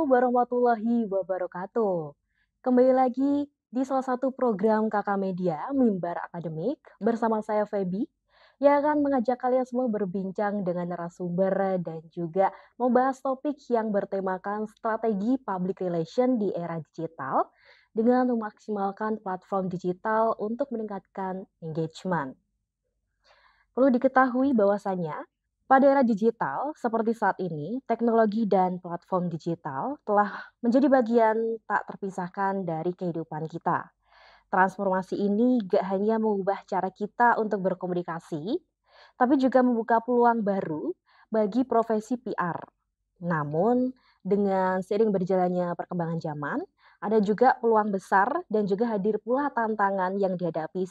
warahmatullahi wabarakatuh. Kembali lagi di salah satu program Kakak Media, Mimbar Akademik, bersama saya Feby, yang akan mengajak kalian semua berbincang dengan narasumber dan juga membahas topik yang bertemakan strategi public relation di era digital dengan memaksimalkan platform digital untuk meningkatkan engagement. Perlu diketahui bahwasanya pada era digital seperti saat ini, teknologi dan platform digital telah menjadi bagian tak terpisahkan dari kehidupan kita. Transformasi ini gak hanya mengubah cara kita untuk berkomunikasi, tapi juga membuka peluang baru bagi profesi PR. Namun, dengan seiring berjalannya perkembangan zaman, ada juga peluang besar dan juga hadir pula tantangan yang dihadapi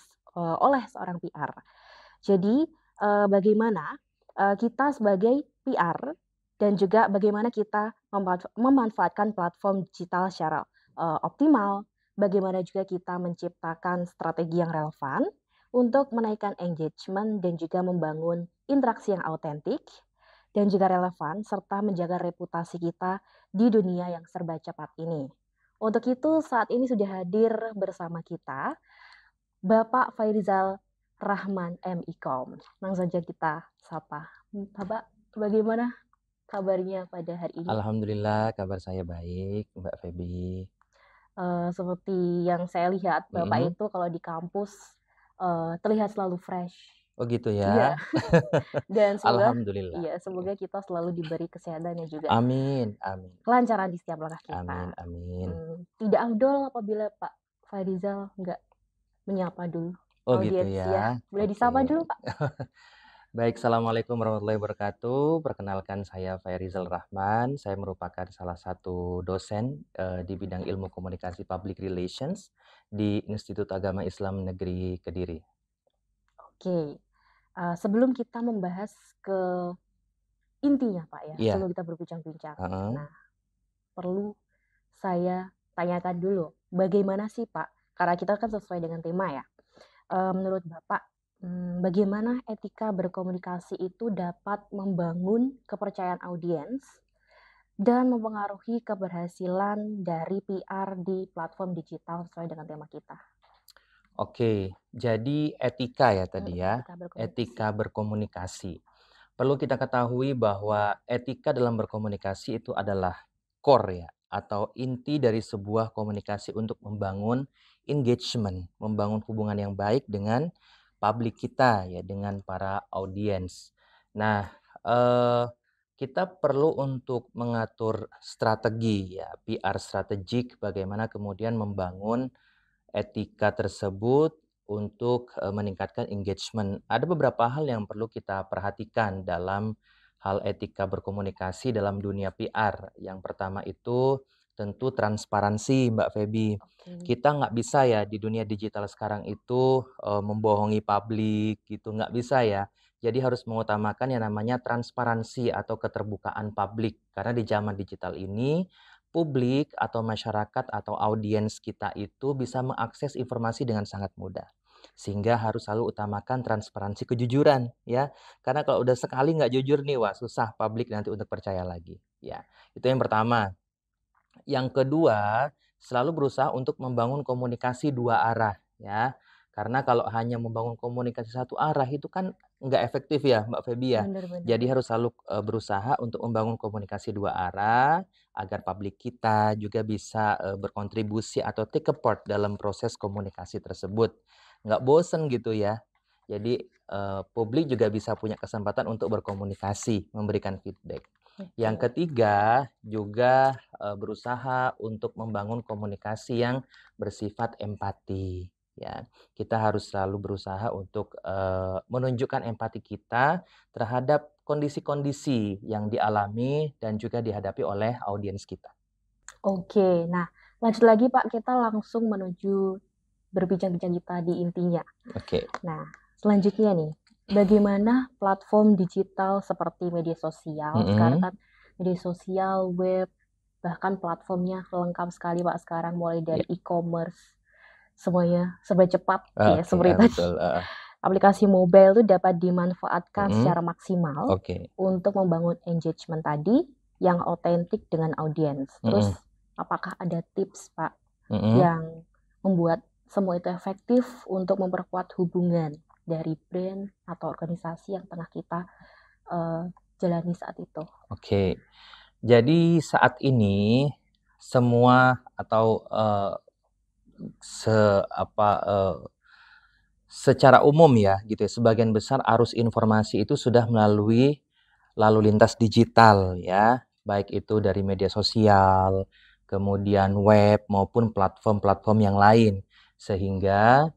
oleh seorang PR. Jadi, bagaimana, kita sebagai PR dan juga bagaimana kita memanfaatkan platform digital secara, optimal, bagaimana juga kita menciptakan strategi yang relevan untuk menaikkan engagement dan juga membangun interaksi yang autentik dan juga relevan serta menjaga reputasi kita di dunia yang serba cepat ini. Untuk itu saat ini sudah hadir bersama kita Bapak Fairizal Rahman M.Ikom. Langsung saja kita sapa. Bapak, bagaimana kabarnya pada hari ini? Alhamdulillah kabar saya baik, Mbak Feby. Seperti yang saya lihat, Bapak Mhm. itu kalau di kampus, terlihat selalu fresh. Oh gitu Iya, ya? dan semoga Alhamdulillah. iya, semoga kita selalu diberi kesehatan dan juga Amin amin. kelancaran di setiap langkah kita. Amin amin. Tidak afdol apabila Pak Fairizal nggak menyapa dulu Oh gitu audiens ya. ya? Boleh Oke. disapa dulu, Pak? Baik, assalamualaikum warahmatullahi wabarakatuh. Perkenalkan saya Fairizal Rahman. Saya merupakan salah satu dosen di bidang ilmu komunikasi public relations di Institut Agama Islam Negeri Kediri. Oke. Sebelum kita membahas ke intinya Pak ya, Iya. sebelum kita berbincang-bincang. Heeh. Nah, perlu saya tanyakan dulu, bagaimana sih Pak, karena kita kan sesuai dengan tema ya, menurut Bapak, bagaimana etika berkomunikasi itu dapat membangun kepercayaan audiens dan mempengaruhi keberhasilan dari PR di platform digital sesuai dengan tema kita? Oke, jadi etika ya tadi ya, Etika berkomunikasi. etika berkomunikasi. Perlu kita ketahui bahwa etika dalam berkomunikasi itu adalah core ya, atau inti dari sebuah komunikasi untuk membangun engagement, membangun hubungan yang baik dengan publik kita ya, dengan para audiens. Nah, eee, kita perlu untuk mengatur strategi ya, PR strategik, bagaimana kemudian membangun etika tersebut untuk, meningkatkan engagement. Ada beberapa hal yang perlu kita perhatikan dalam hal etika berkomunikasi dalam dunia PR. Yang pertama itu tentu transparansi, Mbak Feby. Oke. Kita nggak bisa ya di dunia digital sekarang itu, membohongi publik gitu, nggak bisa ya. Jadi harus mengutamakan yang namanya transparansi atau keterbukaan publik. Karena di zaman digital ini publik atau masyarakat atau audiens kita itu bisa mengakses informasi dengan sangat mudah. Sehingga harus selalu utamakan transparansi kejujuran ya. Karena kalau udah sekali nggak jujur nih, wah susah publik nanti untuk percaya lagi. Ya, itu yang pertama. Yang kedua, selalu berusaha untuk membangun komunikasi dua arah ya. Karena kalau hanya membangun komunikasi satu arah itu kan nggak efektif ya Mbak Feby ya. Bener bener Jadi bener. harus selalu berusaha untuk membangun komunikasi dua arah agar publik kita juga bisa berkontribusi atau take a part dalam proses komunikasi tersebut. Nggak bosen gitu ya. Jadi publik juga bisa punya kesempatan untuk berkomunikasi, memberikan feedback. Yang Oke. ketiga juga berusaha untuk membangun komunikasi yang bersifat empati, ya. Kita harus selalu berusaha untuk, menunjukkan empati kita terhadap kondisi-kondisi yang dialami dan juga dihadapi oleh audiens kita. Oke, nah lanjut lagi Pak, kita langsung menuju berbincang-bincang kita di intinya. Oke. Nah, selanjutnya nih, bagaimana platform digital seperti media sosial, sekarang Mhm. kan media sosial, web, bahkan platformnya lengkap sekali Pak sekarang mulai Iya. dari e-commerce, semuanya serba cepat ya Oke, seperti tadi. betul, heeh. Aplikasi mobile itu dapat dimanfaatkan Mhm. secara maksimal Oke. untuk membangun engagement tadi yang otentik dengan audiens. Terus Mm-mm. apakah ada tips, Pak, Mm-mm. yang membuat semua itu efektif untuk memperkuat hubungan dari brand atau organisasi yang tengah kita eh, jalani saat itu? Oke. Jadi saat ini semua atau se apa secara umum ya gitu ya, sebagian besar arus informasi itu sudah melalui lalu lintas digital ya, baik itu dari media sosial, kemudian web maupun platform-platform yang lain. Sehingga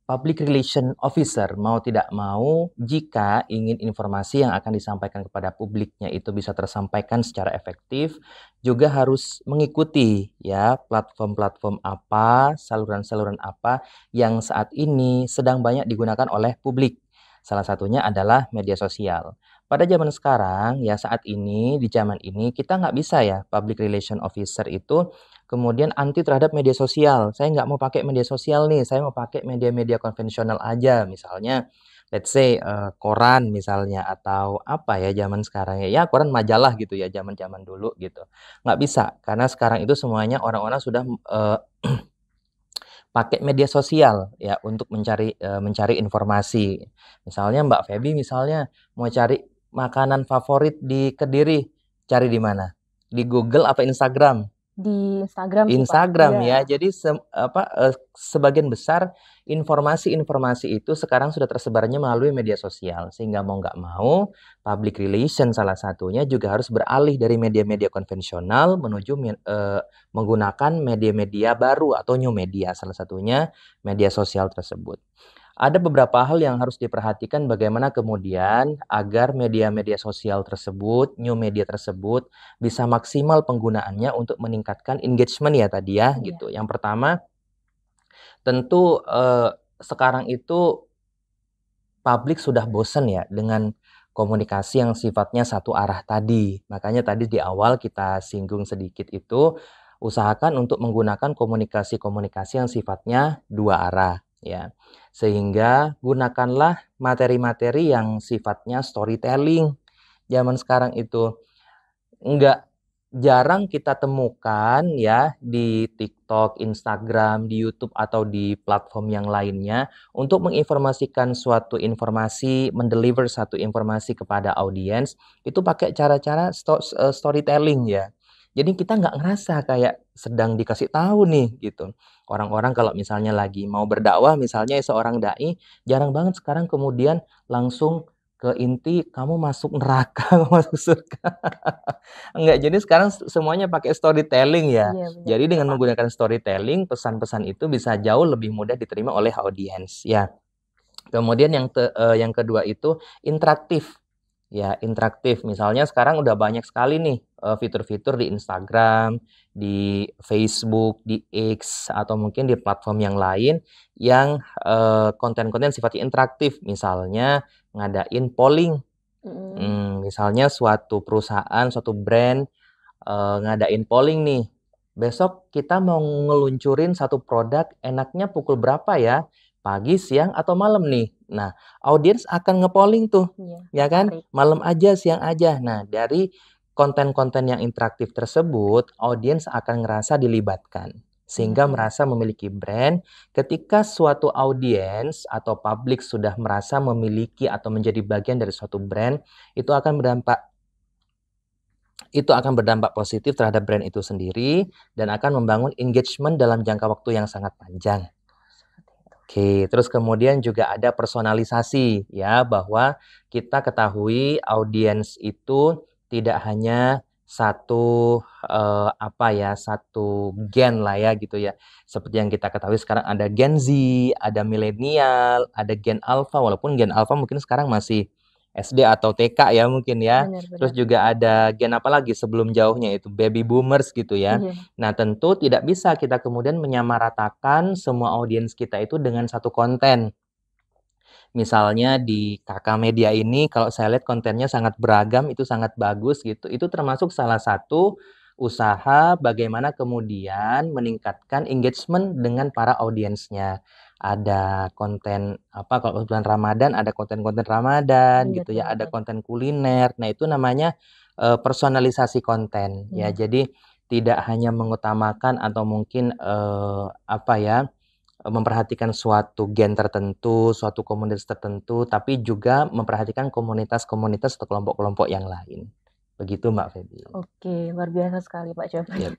public relation officer mau tidak mau jika ingin informasi yang akan disampaikan kepada publiknya itu bisa tersampaikan secara efektif, juga harus mengikuti ya platform-platform apa, saluran-saluran apa yang saat ini sedang banyak digunakan oleh publik. Salah satunya adalah media sosial. Pada zaman sekarang, ya saat ini, di zaman ini, kita nggak bisa ya, public relation officer itu kemudian anti terhadap media sosial. Saya nggak mau pakai media sosial nih, saya mau pakai media-media konvensional aja. Misalnya, let's say koran misalnya atau apa ya zaman sekarang ya, ya koran majalah gitu ya zaman-zaman dulu gitu. Nggak bisa karena sekarang itu semuanya orang-orang sudah pakai media sosial ya untuk mencari informasi. Misalnya Mbak Feby misalnya mau cari makanan favorit di Kediri, cari di mana? Di Google apa Instagram? Di Instagram sih, Pak. Instagram Iya. ya. Jadi sebagian besar informasi-informasi itu sekarang sudah tersebarnya melalui media sosial. Sehingga mau nggak mau, public relation salah satunya juga harus beralih dari media-media konvensional menuju menggunakan media-media baru atau new media. Salah satunya media sosial tersebut. Ada beberapa hal yang harus diperhatikan bagaimana kemudian agar media-media sosial tersebut, new media tersebut bisa maksimal penggunaannya untuk meningkatkan engagement ya tadi ya Iya. gitu. Yang pertama tentu sekarang itu publik sudah bosan ya dengan komunikasi yang sifatnya satu arah tadi. Makanya tadi di awal kita singgung sedikit itu usahakan untuk menggunakan komunikasi-komunikasi yang sifatnya dua arah ya. Sehingga gunakanlah materi-materi yang sifatnya storytelling. Zaman sekarang itu enggak jarang kita temukan ya di TikTok, Instagram, di YouTube atau di platform yang lainnya untuk menginformasikan suatu informasi, mendeliver satu informasi kepada audiens itu pakai cara-cara storytelling ya. Jadi kita nggak ngerasa kayak sedang dikasih tahu nih gitu. Orang-orang kalau misalnya lagi mau berdakwah, misalnya seorang dai, jarang banget sekarang kemudian langsung ke inti kamu masuk neraka, kamu masuk surga. Enggak, jadi sekarang semuanya pakai storytelling ya. Iya, benar Jadi juga, dengan Pak. menggunakan storytelling, pesan-pesan itu bisa jauh lebih mudah diterima oleh audiens ya. Kemudian yang kedua itu interaktif. Ya, interaktif. Misalnya sekarang udah banyak sekali nih fitur-fitur di Instagram, di Facebook, di X atau mungkin di platform yang lain yang konten-konten sifatnya interaktif. Misalnya ngadain polling. Mm-mm. Misalnya suatu perusahaan, suatu brand ngadain polling nih. Besok kita mau ngeluncurin satu produk, enaknya pukul berapa ya? Pagi, siang, atau malam nih. Nah, audiens akan nge-polling tuh, Iya, ya kan? tertarik. Malam aja, siang aja. Nah, dari konten-konten yang interaktif tersebut, audiens akan ngerasa dilibatkan. Sehingga Benar-benar. merasa memiliki brand. Ketika suatu audiens atau publik sudah merasa memiliki atau menjadi bagian dari suatu brand, itu akan berdampak positif terhadap brand itu sendiri dan akan membangun engagement dalam jangka waktu yang sangat panjang. Oke, terus kemudian juga ada personalisasi ya, bahwa kita ketahui audiens itu tidak hanya satu satu gen lah ya gitu ya. Seperti yang kita ketahui sekarang ada Gen Z, ada milenial, ada Gen Alpha walaupun Gen Alpha mungkin sekarang masih SD atau TK ya mungkin ya. Terus Benar-benar. juga ada gen apa lagi sebelum jauhnya itu baby boomers gitu ya. Iya. Nah, tentu tidak bisa kita kemudian menyamaratakan semua audiens kita itu dengan satu konten. Misalnya di Kakak Media ini kalau saya lihat kontennya sangat beragam, itu sangat bagus gitu. Itu termasuk salah satu usaha bagaimana kemudian meningkatkan engagement dengan para audiensnya. Ada konten apa kalau bulan Ramadan ada konten-konten Ramadan gitu ya, ada Benar-benar. konten kuliner. Nah, itu namanya personalisasi konten ya. Iya. Jadi tidak hanya mengutamakan atau mungkin, memperhatikan suatu gen tertentu, suatu komunitas tertentu, tapi juga memperhatikan komunitas-komunitas atau kelompok-kelompok yang lain. Begitu Mbak Feby. Oke, luar biasa sekali Pak Iya. jawabannya.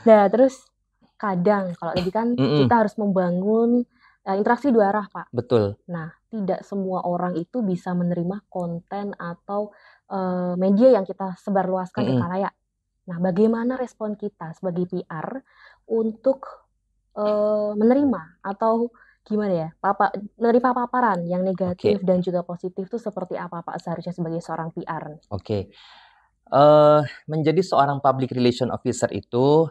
Nah, terus kadang kalau tadi kan Mhm, kita harus membangun, interaksi dua arah, Pak. betul. Nah, tidak semua orang itu bisa menerima konten atau, media yang kita sebarluaskan ke Mhm, khalayak. Nah, bagaimana respon kita sebagai PR untuk, menerima atau gimana ya, menerima paparan yang oke negatif dan juga positif itu seperti apa, Pak, seharusnya sebagai seorang PR? oke. Menjadi seorang public relation officer itu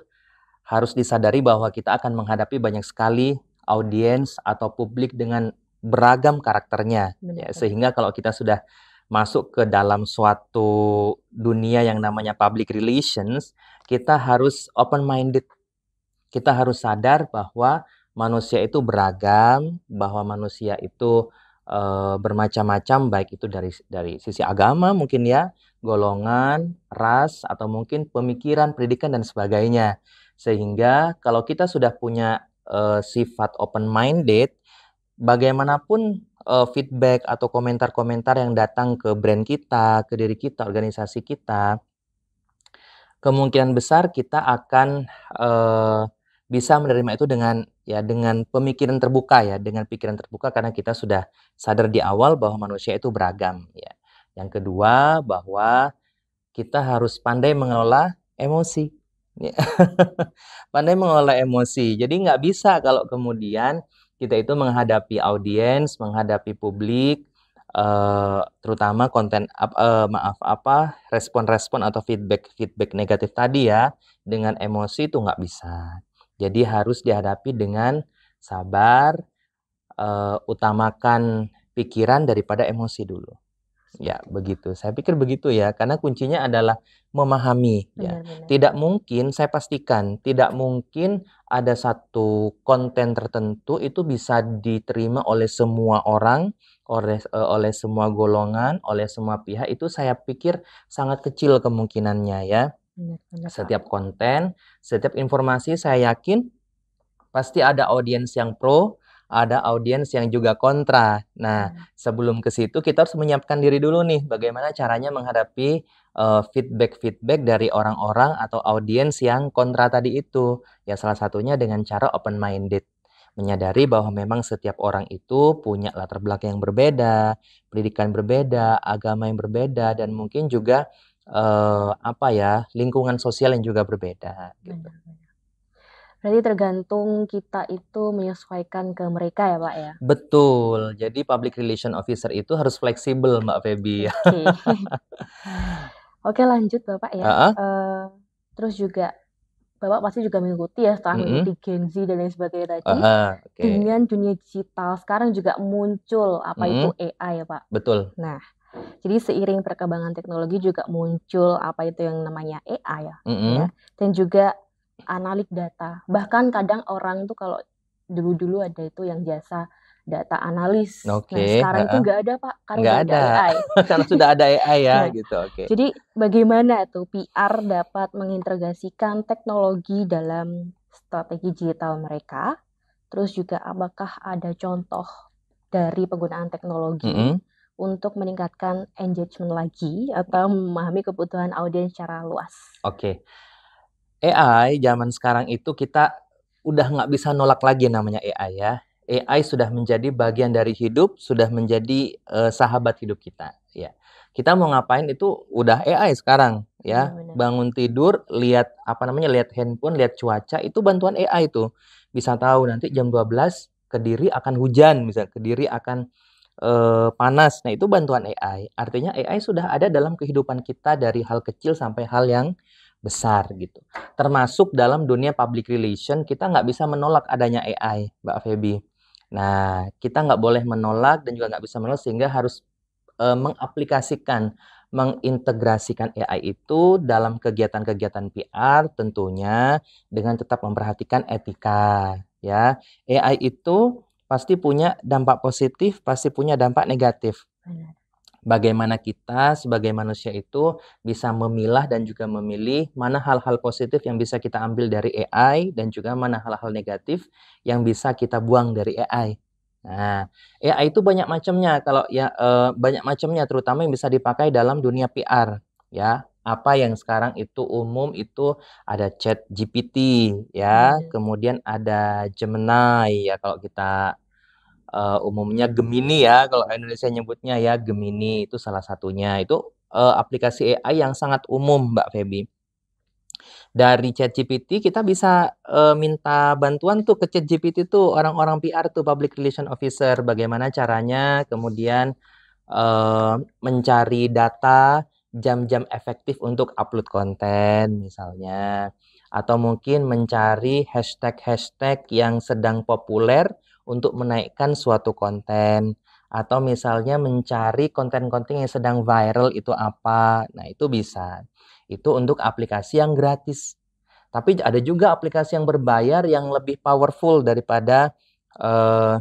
harus disadari bahwa kita akan menghadapi banyak sekali audiens atau publik dengan beragam karakternya, ya. Benar benar. Sehingga kalau kita sudah masuk ke dalam suatu dunia yang namanya public relations, kita harus open minded. Kita harus sadar bahwa manusia itu beragam, bahwa manusia itu, bermacam-macam, baik itu dari sisi agama mungkin ya, golongan, ras, atau mungkin pemikiran, pendidikan, dan sebagainya. Sehingga kalau kita sudah punya, sifat open-minded, bagaimanapun, feedback atau komentar-komentar yang datang ke brand kita, ke diri kita, organisasi kita, kemungkinan besar kita akan, bisa menerima itu dengan pemikiran terbuka ya, dengan pikiran terbuka karena kita sudah sadar di awal bahwa manusia itu beragam ya. Yang kedua, bahwa kita harus pandai mengelola emosi, ya. Pandai mengelola emosi. Jadi nggak bisa kalau kemudian kita itu menghadapi audiens, menghadapi publik, terutama respon-respon atau feedback negatif tadi ya, dengan emosi itu nggak bisa. Jadi harus dihadapi dengan sabar, utamakan pikiran daripada emosi dulu. Ya, begitu. Saya pikir begitu ya, karena kuncinya adalah memahami ya. Benar benar. Tidak mungkin, saya pastikan, tidak mungkin ada satu konten tertentu itu bisa diterima oleh semua orang, oleh semua golongan, oleh semua pihak, itu saya pikir sangat kecil kemungkinannya ya. Benar benar, Pak. Setiap konten, setiap informasi saya yakin pasti ada audiens yang pro, ada audiens yang juga kontra. Nah, Benar. sebelum ke situ kita harus menyiapkan diri dulu nih, bagaimana caranya menghadapi, feedback-feedback dari orang-orang atau audiens yang kontra tadi itu. Ya salah satunya dengan cara open minded. Menyadari bahwa memang setiap orang itu punya latar belakang yang berbeda, pendidikan berbeda, agama yang berbeda, dan mungkin juga, lingkungan sosial yang juga berbeda, gitu. Benar benar. Berarti tergantung kita itu menyesuaikan ke mereka ya, Pak, ya? Betul, jadi public relation officer itu harus fleksibel, Mbak Feby. Oke. Oke lanjut Bapak ya, Heeh, terus juga Bapak pasti juga mengikuti ya, setelah mhm, mengikuti Gen Z dan lain sebagainya tadi, heeh, oke, dengan dunia digital sekarang juga muncul apa itu mhm, AI ya, Pak. betul, Nah, jadi seiring perkembangan teknologi juga muncul apa itu yang namanya AI ya, mhm, dan juga analik data. Bahkan kadang orang tuh kalau dulu-dulu ada itu yang jasa data analis. oke, Nah, sekarang itu heeh, nggak ada, Pak, karena nggak udah ada ada, AI. karena sudah ada AI ya, Nah, gitu, oke. jadi bagaimana tuh PR dapat mengintegrasikan teknologi dalam strategi digital mereka? Terus juga apakah ada contoh dari penggunaan teknologi Mhm, untuk meningkatkan engagement lagi atau memahami kebutuhan audiens secara luas? oke. AI zaman sekarang itu kita udah nggak bisa nolak lagi namanya AI ya. AI sudah menjadi bagian dari hidup, sudah menjadi, sahabat hidup kita, ya. Kita mau ngapain itu udah AI sekarang, ya. Benar-benar. Bangun tidur, lihat, lihat handphone, lihat cuaca, itu bantuan AI tuh. Bisa tahu nanti jam 12 Kediri akan hujan, misal Kediri akan, panas. Nah, itu bantuan AI. Artinya AI sudah ada dalam kehidupan kita dari hal kecil sampai hal yang besar, gitu. Termasuk dalam dunia public relation, kita nggak bisa menolak adanya AI, Mbak Feby. Nah, kita nggak boleh menolak dan juga nggak bisa menolak sehingga harus, mengaplikasikan, mengintegrasikan AI itu dalam kegiatan-kegiatan PR tentunya dengan tetap memperhatikan etika, ya. AI itu pasti punya dampak positif, pasti punya dampak negatif. Benar. Bagaimana kita sebagai manusia itu bisa memilah dan juga memilih mana hal-hal positif yang bisa kita ambil dari AI dan juga mana hal-hal negatif yang bisa kita buang dari AI. Nah, AI itu banyak macamnya kalau ya banyak macamnya terutama yang bisa dipakai dalam dunia PR ya. Apa yang sekarang itu umum itu ada ChatGPT ya, Bener. kemudian ada Gemini ya kalau kita umumnya Gemini ya, kalau Indonesia nyebutnya ya Gemini itu salah satunya. Itu aplikasi AI yang sangat umum, Mbak Feby. Dari ChatGPT kita bisa minta bantuan tuh ke ChatGPT tuh orang-orang PR tuh Public Relation Officer, bagaimana caranya kemudian mencari data jam-jam efektif untuk upload konten misalnya, atau mungkin mencari hashtag-hashtag yang sedang populer untuk menaikkan suatu konten, atau misalnya mencari konten-konten yang sedang viral itu apa. Nah, itu bisa. Itu untuk aplikasi yang gratis. Tapi ada juga aplikasi yang berbayar yang lebih powerful daripada eh,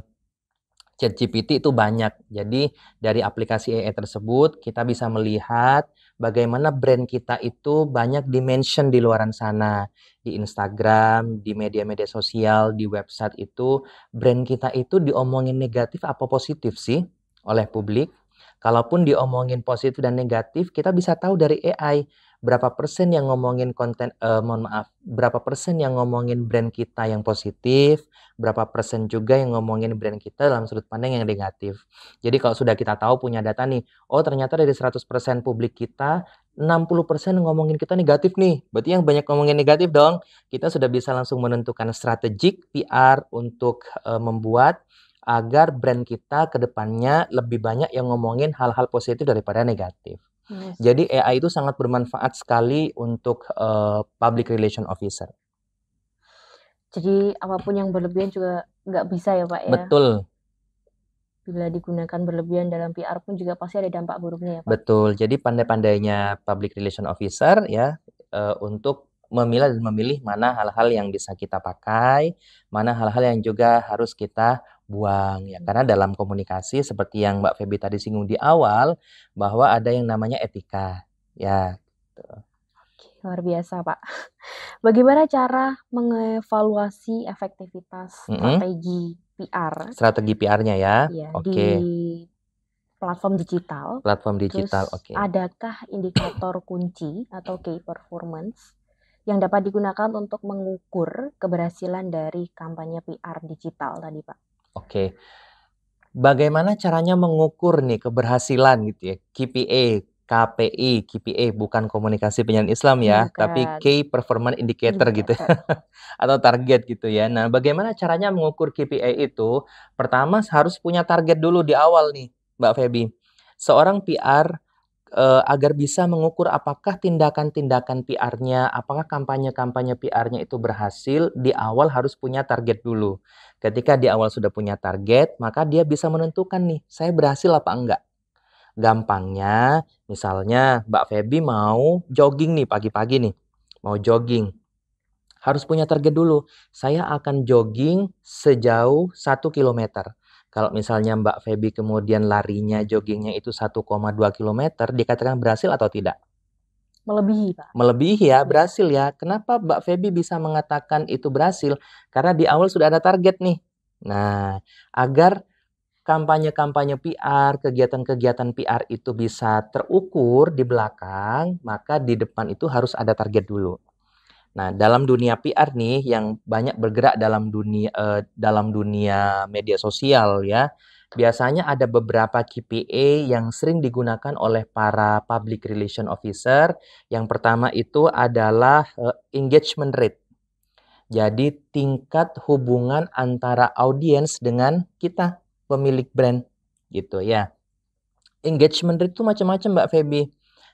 ChatGPT itu banyak. Jadi dari aplikasi AI tersebut kita bisa melihat bagaimana brand kita itu banyak dimension di luaran sana. Di Instagram, di media-media sosial, di website itu brand kita itu diomongin negatif apa positif sih oleh publik. Kalaupun diomongin positif dan negatif, kita bisa tahu dari AI berapa persen yang ngomongin konten, mohon maaf, berapa persen yang ngomongin brand kita yang positif, berapa persen juga yang ngomongin brand kita dalam sudut pandang yang negatif. Jadi kalau sudah kita tahu punya data nih, oh ternyata dari 100% publik kita, 60% ngomongin kita negatif nih. Berarti yang banyak ngomongin negatif dong. Kita sudah bisa langsung menentukan strategik PR untuk membuat agar brand kita ke depannya lebih banyak yang ngomongin hal-hal positif daripada negatif. Yes. Jadi AI itu sangat bermanfaat sekali untuk public relation officer. Jadi apapun yang berlebihan juga nggak bisa ya Pak ya. Betul. Bila digunakan berlebihan dalam PR pun juga pasti ada dampak buruknya ya Pak. Betul. Jadi pandai-pandainya public relation officer ya untuk memilah dan memilih mana hal-hal yang bisa kita pakai, mana hal-hal yang juga harus kita buang ya. Karena dalam komunikasi seperti yang Mbak Feby tadi singgung di awal bahwa ada yang namanya etika. Ya, gitu. Luar biasa Pak. Bagaimana cara mengevaluasi efektivitas Mm-mm. strategi PR Strategi PR-nya ya. ya di Oke. platform digital? Platform Terus digital. Oke. adakah indikator kunci atau key performance yang dapat digunakan untuk mengukur keberhasilan dari kampanye PR digital tadi Pak? Oke. Bagaimana caranya mengukur nih keberhasilan gitu ya? KPI, KPI, KPI bukan komunikasi penyiaran Islam ya, tapi Bukan Key Performance Indicator gitu indikator. atau target gitu ya. Nah, bagaimana caranya mengukur KPI itu? Pertama harus punya target dulu di awal nih, Mbak Feby. Seorang PR agar bisa mengukur apakah tindakan-tindakan PR-nya, apakah kampanye-kampanye PR-nya itu berhasil, di awal harus punya target dulu. Ketika di awal sudah punya target, maka dia bisa menentukan nih, saya berhasil apa enggak. Gampangnya, misalnya Mbak Feby mau jogging nih pagi-pagi nih, mau jogging. Harus punya target dulu. Saya akan jogging sejauh 1 kilometer. Kalau misalnya Mbak Feby kemudian larinya, joggingnya itu 1,2 kilometer, dikatakan berhasil atau tidak? Melebihi Pak. Melebihi ya, Ya. berhasil ya. Kenapa Mbak Feby bisa mengatakan itu berhasil? Karena di awal sudah ada target nih. Nah, agar kampanye-kampanye PR, kegiatan-kegiatan PR itu bisa terukur di belakang, maka di depan itu harus ada target dulu. Nah, dalam dunia PR nih yang banyak bergerak dalam dunia media sosial ya, biasanya ada beberapa KPI yang sering digunakan oleh para public relation officer. Yang pertama itu adalah engagement rate. Jadi tingkat hubungan antara audiens dengan kita, pemilik brand gitu ya. Engagement rate itu macam-macam Mbak Feby.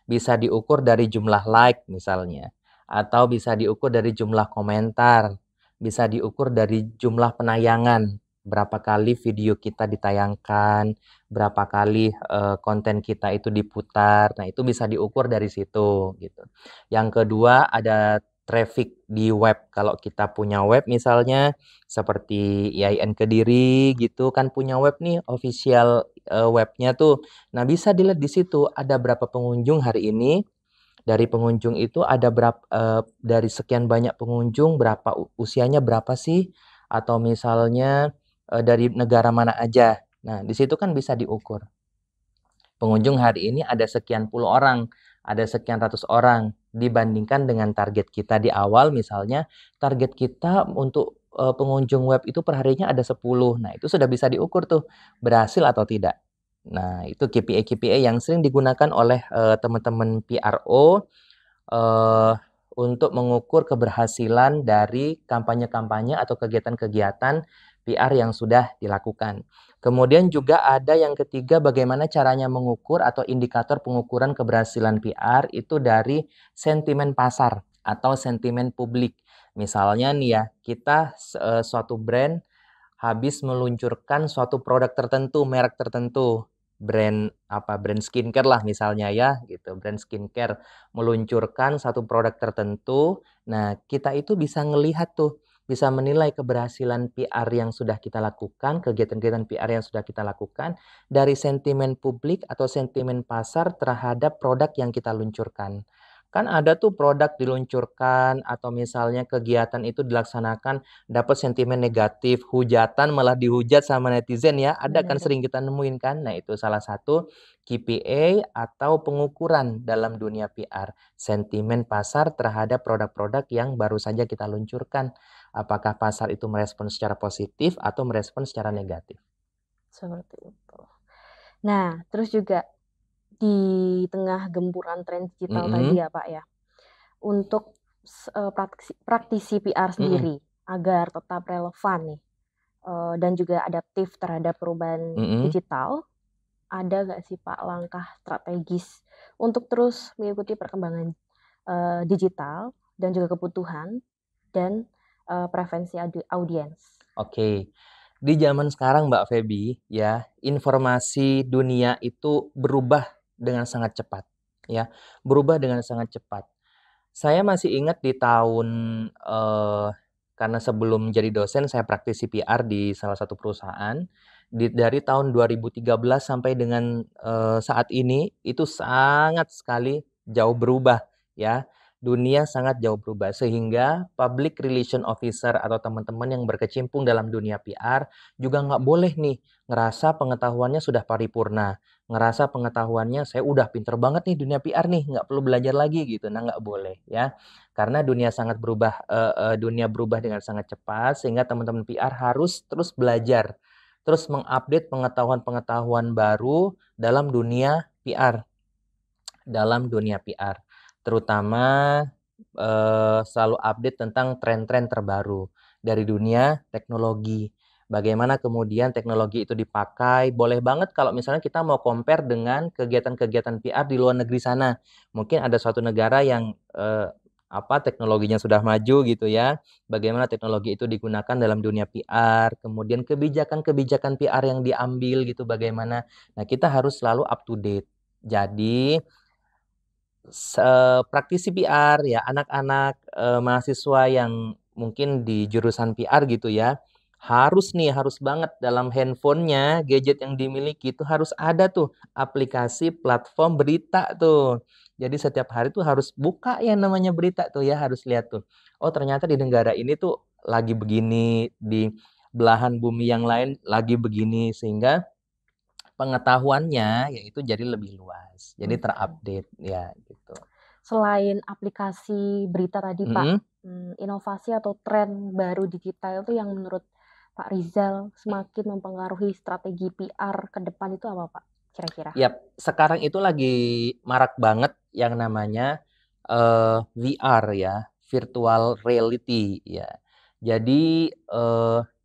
Bisa diukur dari jumlah like misalnya, atau bisa diukur dari jumlah komentar, bisa diukur dari jumlah penayangan, berapa kali video kita ditayangkan, berapa kali konten kita itu diputar. Nah, itu bisa diukur dari situ gitu. Yang kedua ada traffic di web. Kalau kita punya web misalnya seperti IAIN Kediri gitu kan punya web nih official webnya tuh. Nah, bisa dilihat di situ ada berapa pengunjung hari ini. Dari pengunjung itu ada dari sekian banyak pengunjung berapa usianya berapa sih? Atau misalnya dari negara mana aja. Nah, di situ kan bisa diukur. Pengunjung hari ini ada sekian puluh orang, ada sekian ratus orang dibandingkan dengan target kita di awal misalnya target kita untuk pengunjung web itu perharinya ada 10. Nah, itu sudah bisa diukur tuh berhasil atau tidak. Nah, itu KPI-KPI yang sering digunakan oleh teman-teman PRO eh, untuk mengukur keberhasilan dari kampanye-kampanye atau kegiatan-kegiatan PR yang sudah dilakukan. Kemudian juga ada yang ketiga, bagaimana caranya mengukur atau indikator pengukuran keberhasilan PR itu dari sentimen pasar atau sentimen publik. Misalnya nih ya, kita suatu brand habis meluncurkan suatu produk tertentu, merek tertentu, brand skincare lah misalnya ya, gitu. Brand skincare meluncurkan satu produk tertentu. Nah, kita itu bisa ngelihat tuh, bisa menilai keberhasilan PR yang sudah kita lakukan, kegiatan-kegiatan PR yang sudah kita lakukan dari sentimen publik atau sentimen pasar terhadap produk yang kita luncurkan. Kan ada tuh produk diluncurkan atau misalnya kegiatan itu dilaksanakan dapat sentimen negatif, hujatan malah dihujat sama netizen ya, ada kan Benar. sering kita nemuin kan. Nah, itu salah satu KPI atau pengukuran dalam dunia PR, sentimen pasar terhadap produk-produk yang baru saja kita luncurkan. Apakah pasar itu merespon secara positif atau merespon secara negatif. Seperti itu. Nah, terus juga di tengah gempuran tren digital tadi Mhm, ya, Pak, ya, untuk praktisi PR mhm, sendiri agar tetap relevan nih, dan juga adaptif terhadap perubahan mhm. digital, ada nggak sih, Pak, langkah strategis untuk terus mengikuti perkembangan, digital dan juga kebutuhan dan, preferensi audiens? Oke. Di zaman sekarang Mbak Feby, ya, informasi dunia itu berubah dengan sangat cepat, ya. Berubah dengan sangat cepat. Saya masih ingat di tahun, karena sebelum jadi dosen saya praktisi PR di salah satu perusahaan. Dari tahun 2013 sampai dengan, saat ini, itu sangat sekali jauh berubah, ya. Dunia sangat jauh berubah, sehingga public relation officer atau teman-teman yang berkecimpung dalam dunia PR juga nggak boleh nih ngerasa pengetahuannya sudah paripurna, ngerasa pengetahuannya, "Saya udah pinter banget nih dunia PR nih, nggak perlu belajar lagi," gitu. Nah, nggak boleh, ya. Karena dunia sangat berubah, dunia berubah dengan sangat cepat, sehingga teman-teman PR harus terus belajar, terus mengupdate pengetahuan-pengetahuan baru dalam dunia PR, dalam dunia PR. Terutama, selalu update tentang tren-tren terbaru dari dunia teknologi. Bagaimana kemudian teknologi itu dipakai, boleh banget kalau misalnya kita mau compare dengan kegiatan-kegiatan PR di luar negeri sana. Mungkin ada suatu negara yang, teknologinya sudah maju gitu ya, bagaimana teknologi itu digunakan dalam dunia PR, kemudian kebijakan-kebijakan PR yang diambil gitu bagaimana. Nah, kita harus selalu up to date. Jadi praktisi PR ya anak-anak, mahasiswa yang mungkin di jurusan PR gitu ya, harus banget dalam handphonenya, gadget yang dimiliki itu harus ada tuh aplikasi platform berita tuh. Jadi setiap hari tuh harus buka yang namanya berita tuh ya, harus lihat tuh. Oh ternyata di negara ini tuh lagi begini, di belahan bumi yang lain lagi begini, sehingga pengetahuannya yaitu jadi lebih luas, jadi Oke. terupdate ya gitu. Selain aplikasi berita tadi, Pak, Mhm, inovasi atau tren baru digital itu yang menurut Pak Rizal semakin mempengaruhi strategi PR ke depan itu apa, Pak, kira-kira? sekarang itu lagi marak banget yang namanya, VR ya, virtual reality ya. Jadi,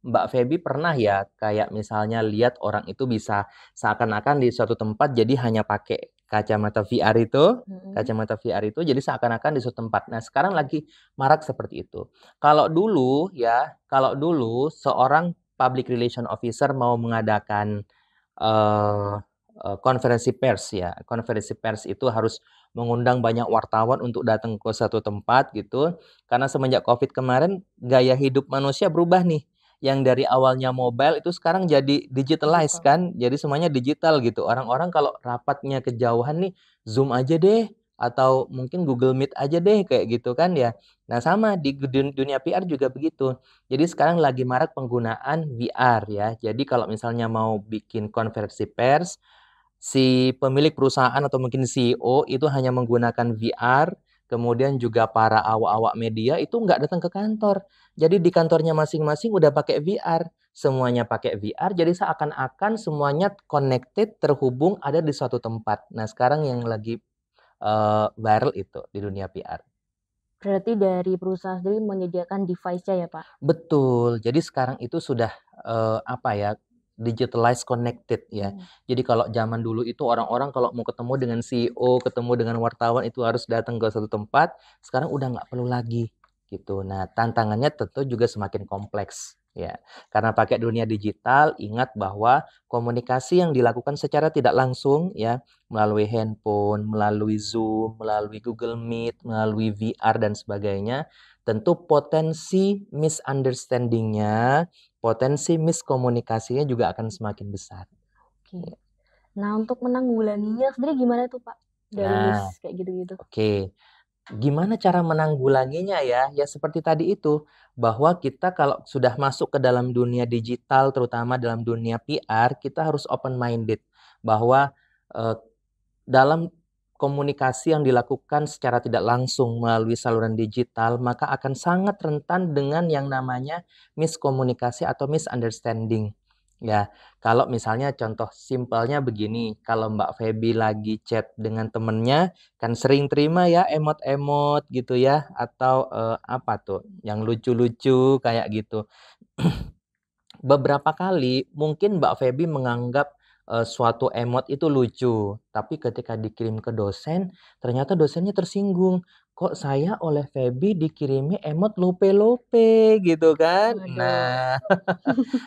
Mbak Feby pernah ya kayak misalnya lihat orang itu bisa seakan-akan di suatu tempat jadi hanya pakai Mhm. kacamata VR itu jadi seakan-akan di suatu tempat. Nah, sekarang lagi marak seperti itu. Kalau dulu seorang public relation officer mau mengadakan, eee konferensi pers ya. Konferensi pers itu harus mengundang banyak wartawan untuk datang ke satu tempat gitu. Karena semenjak Covid kemarin gaya hidup manusia berubah nih, yang dari awalnya mobile itu sekarang jadi digitalize Digital. kan, jadi semuanya digital gitu. Orang-orang kalau rapatnya kejauhan nih, Zoom aja deh, atau mungkin Google Meet aja deh, kayak gitu kan ya. Nah sama di dunia PR juga begitu. Jadi sekarang lagi marak penggunaan VR ya. Jadi kalau misalnya mau bikin konferensi pers, si pemilik perusahaan atau mungkin CEO itu hanya menggunakan VR, kemudian juga para awak-awak media itu nggak datang ke kantor. Jadi di kantornya masing-masing udah pakai VR, semuanya pakai VR, jadi seakan-akan semuanya connected, terhubung, ada di suatu tempat. Nah sekarang yang lagi viral itu di dunia PR. Berarti dari perusahaan sendiri menyediakan device-nya ya, Pak? Betul. Jadi sekarang itu sudah, apa ya, digitalized connected ya. Mmm, Jadi kalau zaman dulu itu orang-orang kalau mau ketemu dengan CEO, ketemu dengan wartawan itu harus datang ke satu tempat, sekarang udah nggak perlu lagi, gitu. Nah, tantangannya tentu juga semakin kompleks, ya. Karena pakai dunia digital, ingat bahwa komunikasi yang dilakukan secara tidak langsung ya, melalui handphone, melalui Zoom, melalui Google Meet, melalui VR dan sebagainya, tentu potensi misunderstanding-nya, potensi miskomunikasinya juga akan semakin besar. oke. Nah, untuk menanggulanginya sendiri gimana tuh, Pak? Dari Nah, kayak gitu-gitu? oke. Gimana cara menanggulanginya ya? Ya seperti tadi itu, bahwa kita kalau sudah masuk ke dalam dunia digital, terutama dalam dunia PR, kita harus open minded bahwa eh, dalam komunikasi yang dilakukan secara tidak langsung melalui saluran digital, maka akan sangat rentan dengan yang namanya miskomunikasi atau misunderstanding. Ya, kalau misalnya contoh simpelnya begini, kalau Mbak Feby lagi chat dengan temennya, kan sering terima ya emot-emot gitu ya, atau apa tuh, yang lucu-lucu kayak gitu. Beberapa kali mungkin Mbak Feby menganggap, suatu emot itu lucu, tapi ketika dikirim ke dosen, ternyata dosennya tersinggung, "Kok saya oleh Feby dikirimi emot lope-lope?" Gitu kan. Waduh, Nah,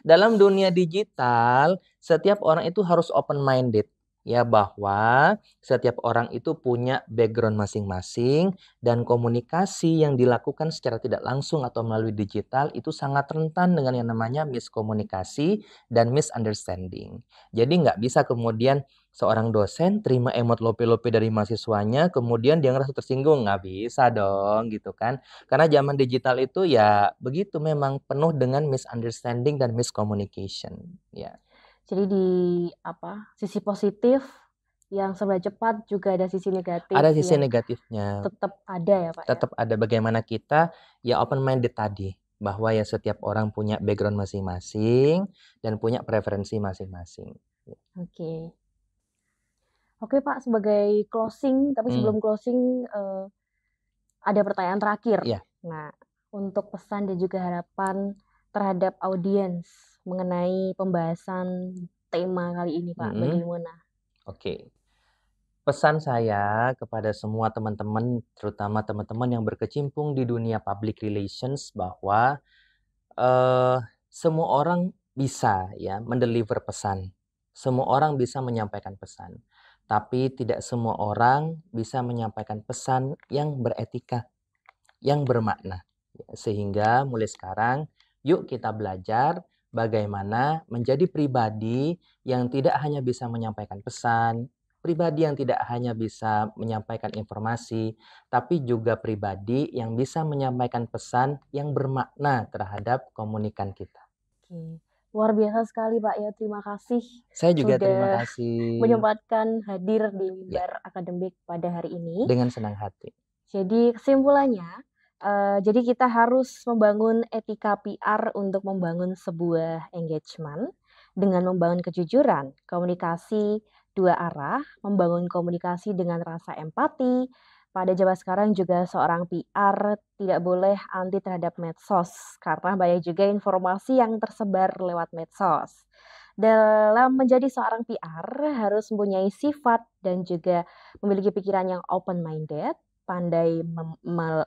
dalam dunia digital, setiap orang itu harus open minded, ya bahwa setiap orang itu punya background masing-masing dan komunikasi yang dilakukan secara tidak langsung atau melalui digital itu sangat rentan dengan yang namanya miskomunikasi dan misunderstanding. Jadi nggak bisa kemudian seorang dosen terima emot lope-lope dari mahasiswanya, kemudian dia ngerasa tersinggung, nggak bisa dong gitu kan. Karena zaman digital itu ya begitu memang penuh dengan misunderstanding dan miscommunication, ya. jadi di sisi positif yang serba cepat juga ada sisi negatif Ada sisi yang negatifnya, tetap ada ya, Pak, ya? tetap ada bagaimana kita ya open minded tadi, bahwa ya setiap orang punya background masing-masing dan punya preferensi masing-masing. Oke. Oke, Pak, sebagai closing, tapi Hmm, sebelum closing, ada pertanyaan terakhir. iya, Nah, untuk pesan dan juga harapan terhadap audiens mengenai pembahasan tema kali ini, Pak, mhm, bagaimana? oke. Pesan saya kepada semua teman-teman, terutama teman-teman yang berkecimpung di dunia public relations bahwa Eee, semua orang bisa ya mendeliver pesan. Semua orang bisa menyampaikan pesan. Tapi tidak semua orang bisa menyampaikan pesan yang beretika, yang bermakna. Ya, sehingga mulai sekarang yuk kita belajar bagaimana menjadi pribadi yang tidak hanya bisa menyampaikan pesan, pribadi yang tidak hanya bisa menyampaikan informasi, tapi juga pribadi yang bisa menyampaikan pesan yang bermakna terhadap komunikan kita. Oke. Luar biasa sekali, Pak, ya. Terima kasih Saya juga terima sudah kasih. menyempatkan hadir di Ya, mimbar akademik pada hari ini. dengan senang hati. Jadi kesimpulannya, jadi kita harus membangun etika PR untuk membangun sebuah engagement dengan membangun kejujuran, komunikasi dua arah, membangun komunikasi dengan rasa empati. Pada zaman sekarang juga seorang PR tidak boleh anti terhadap medsos, karena banyak juga informasi yang tersebar lewat medsos. Dalam menjadi seorang PR harus mempunyai sifat dan juga memiliki pikiran yang open minded, pandai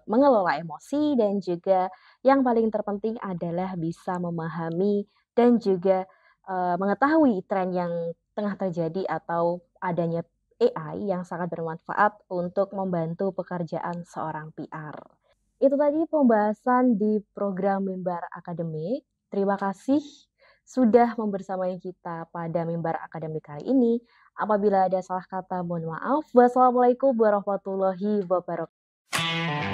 mengelola emosi, dan juga yang paling terpenting adalah bisa memahami dan juga, mengetahui tren yang tengah terjadi atau adanya, AI yang sangat bermanfaat untuk membantu pekerjaan seorang PR. Itu tadi pembahasan di program Mimbar Akademik. Terima kasih sudah membersamai kita pada Mimbar Akademik kali ini. Apabila ada salah kata, mohon maaf. Wassalamualaikum warahmatullahi wabarakatuh.